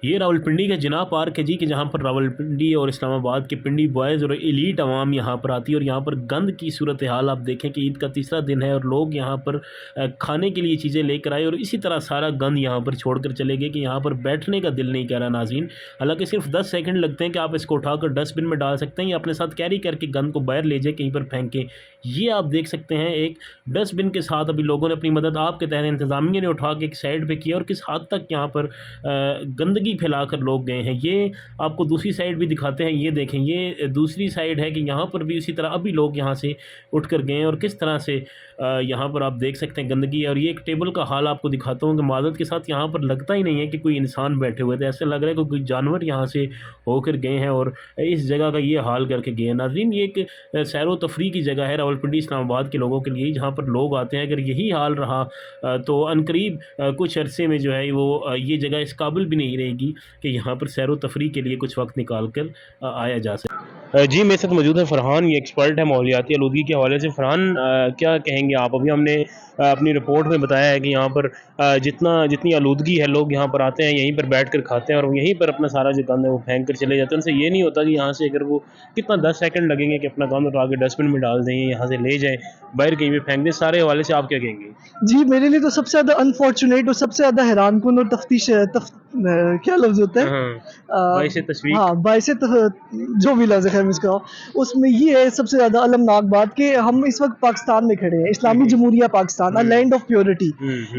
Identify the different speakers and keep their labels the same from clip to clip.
Speaker 1: ये रावलपिंडी का जिना पार्क है जी, कि जहाँ पर रावलपिंडी और इस्लामाबाद के पिंडी बॉयज़ और एलीट अवाम यहाँ पर आती है। और यहाँ पर गंद की सूरत हाल आप देखें कि ईद का तीसरा दिन है और लोग यहाँ पर खाने के लिए चीज़ें लेकर आए और इसी तरह सारा गंद यहाँ पर छोड़ कर चले गए कि यहाँ पर बैठने का दिल नहीं कह रहा नाज़रीन। हालांकि सिर्फ 10 सेकंड लगते हैं कि आप इसको उठाकर डस्टबिन में डाल सकते हैं या अपने साथ कैरी करके गंद को बाहर ले जाए, कहीं पर फेंकें। ये आप देख सकते हैं एक डस्टबिन के साथ अभी लोगों ने अपनी मदद आपके तहत इंतज़ामिया ने उठा के एक साइड पे किया और किस हद तक यहाँ पर गंदगी फैलाकर लोग गए हैं। ये आपको दूसरी साइड भी दिखाते हैं, ये देखें, ये दूसरी साइड है कि यहाँ पर भी उसी तरह अभी लोग यहाँ से उठ कर गए हैं और किस तरह से यहाँ पर आप देख सकते हैं गंदगी। और ये एक टेबल का हाल आपको दिखाता हूँ कि मादत के साथ यहाँ पर लगता ही नहीं है कि कोई इंसान बैठे हुए थे, ऐसे लग रहा है कि कोई जानवर यहाँ से होकर गए हैं और इस जगह का ये हाल करके गए हैं। नाज़रीन, ये एक सैर व तफरी की जगह है रावलपिंडी इस्लामाबाद के लोगों के लिए, जहाँ पर लोग आते हैं। अगर यही हाल रहा तो अनकरीब कुछ अरसे में जो है वो ये जगह इस काबिल भी नहीं रहेगी कि यहाँ पर सैर व तफरी के लिए कुछ वक्त निकाल कर आया जा सके। जी, मेरे साथ मौजूद है फ़रहान, ये एक्सपर्ट है माहौलियाती आलूदगी के हवाले से। फ़रहान, क्या कहेंगे आप? अभी हमने अपनी रिपोर्ट में बताया है कि यहाँ पर जितनी आलूदगी है, लोग यहाँ पर आते हैं, यहीं पर बैठ कर खाते हैं और यहीं पर अपना सारा जो गंद है वो फेंक कर चले जाते हैं। उनसे ये नहीं होता कि यहाँ से अगर वो कितना 10 सेकंड लगेंगे कि अपना गंद उठा के डस्टबिन में डाल दें, यहाँ से ले जाएँ, बाहर कहीं भी फेंक दें। सारे हवाले से आप क्या कहेंगे?
Speaker 2: जी, मेरे लिए तो सबसे ज़्यादा अनफॉर्चुनेट और सबसे ज़्यादा हैरानकुन और क्या लफ्ज़ होता है?
Speaker 1: हाँ, बाइसे तशवीक।
Speaker 2: हाँ, बाइसे जो भी लफ्ज़ है खैर मुझको, उसमें ये है सबसे ज़्यादा अलमनाक बात कि हम इस वक़्त पाकिस्तान में खड़े हैं, इस्लामी जमहूरिया Pakistan, a land of purity.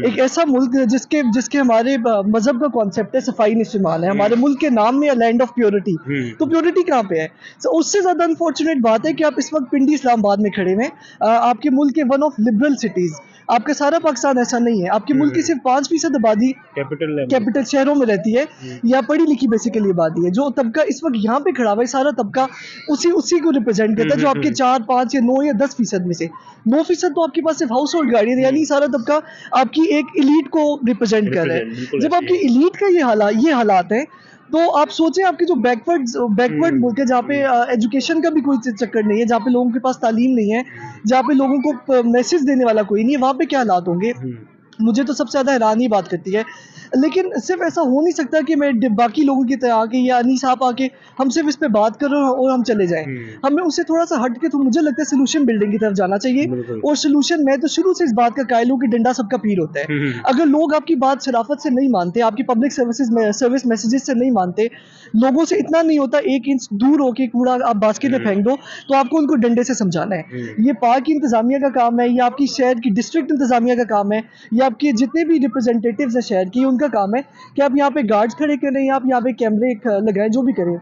Speaker 2: एक ऐसा मुल्क जिसके जिसके हमारे मज़हब का कॉन्सेप्ट है सफ़ाई इस्तेमाल है, हमारे मुल्क के नाम में अ लैंड ऑफ प्योरिटी। तो प्योरिटी कहाँ पे है? तो उससे ज़्यादा अनफॉर्चुनेट बात है कि आप इस वक़्त पिंडी इस्लामाबाद में खड़े हुए हैं। आपके मुल्क के वन ऑफ लिबरल सिटीज़, आपका सारा पाकिस्तान ऐसा नहीं है। आपके मुल्क की सिर्फ 5% आबादी कैपिटल शहरों में रहती है या पढ़ी लिखी बेसिकली आबादी है। जो तबका इस वक्त यहाँ पे खड़ा हुआ है, सारा तबका उसी को रिप्रेजेंट करता है, जो आपके 4, 5 या 9 या 10% में से 9% तो आपके पास सिर्फ हाउस होल्ड गाड़ी है, यानी सारा तबका आपकी एक इलीट को रिप्रेजेंट कर रहा है। जब आपकी इलीट का ये हालात है, तो आप सोचें आपके जो बैकवर्ड मुल्क है, जहाँ पे एजुकेशन का भी कोई चक्कर नहीं है, जहाँ पे लोगों के पास तालीम नहीं है, जहाँ पे लोगों को मैसेज देने वाला कोई नहीं है, वहाँ पे क्या हालात होंगे? मुझे तो सबसे ज़्यादा हैरानी बात करती है। लेकिन सिर्फ़ ऐसा हो नहीं सकता कि मैं बाकी लोगों की तरह आके या अनीस आप आके हम सिर्फ़ इस पे बात करें और हम चले जाएँ। हमें उससे थोड़ा-सा हट के, तो मुझे लगता है सॉल्यूशन बिल्डिंग की तरफ जाना चाहिए। और सॉल्यूशन, मैं तो शुरू से इस बात का कायल हूँ कि डंडा सबका पीर होता है। अगर लोग आपकी बात शराफ़त से नहीं मानते, आपकी पब्लिक सर्विस मैसेजेस से नहीं मानते, लोगों से इतना नहीं होता 1 इंच दूर होके कूड़ा आप बास्केट में फेंक दो, तो आपको उनको डंडे से समझाना है। ये पार्क की इंतज़ामिया का काम है, या आपकी शहर की डिस्ट्रिक्ट इंतज़ामिया का काम है, या आपके जितने भी रिप्रेजेंटेटिव्स हैं शहर की, उनका काम है कि आप यहाँ पे गार्ड्स खड़े करें या आप यहाँ पे कैमरे लगाएं, जो भी करें।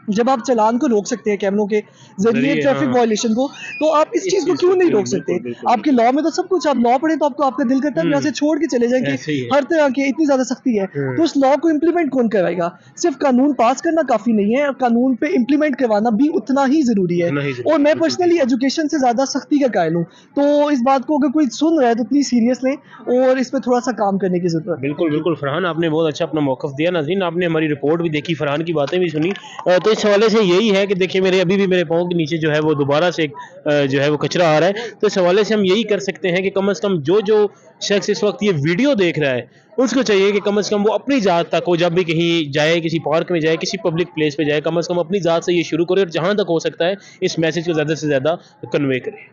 Speaker 2: जब आप चालान को रोक सकते हैं कैमरों के ज़रिए ट्रैफिक वायलेशन को, तो आप इस चीज़ को क्यों नहीं रोक सकते? आपके लॉ में तो सब कुछ, आप लॉ पढ़ें तो आपको आपका दिल करता है यहाँ से छोड़ के चले जाएँ कि हर तरह की इतनी ज़्यादा सख्ती है। तो उस लॉ को इम्प्लीमेंट कौन कराएगा? सिर्फ़ कानून पास करना काफ़ी नहीं है, कानून पे इम्प्लीमेंट करवाना भी उतना ही ज़रूरी है। और मैं पर्सनली एजुकेशन से ज़्यादा सख्ती का कायल हूँ। तो इस बात को अगर कोई सुन रहा है तो प्लीज़ सीरियस लें और इस पे थोड़ा-सा काम करने की ज़रूरत है।
Speaker 1: बिल्कुल, बिल्कुल फ़रहान, आपने बहुत अच्छा अपना मौक़िफ़ दिया। नाज़रीन, आपने हमारी रिपोर्ट भी देखी, फ़रहान की बातें भी सुनी। तो इस हवाले से यही है कि देखिए, अभी भी मेरे पाँव के नीचे जो है वो दोबारा से जो है वो कचरा आ रहा है। तो इस हवाले से हम यही कर सकते हैं कि कम से कम जो शख़्स इस वक्त ये वीडियो देख रहा है, उसको चाहिए कि कम से कम वो अपनी ज़ात तक, वो जब भी कहीं जाए, किसी पार्क में जाए, किसी पब्लिक प्लेस पे जाए, कम से कम अपनी ज़ात से ये शुरू करे और जहाँ तक हो सकता है इस मैसेज को ज़्यादा से ज़्यादा कन्वे करे।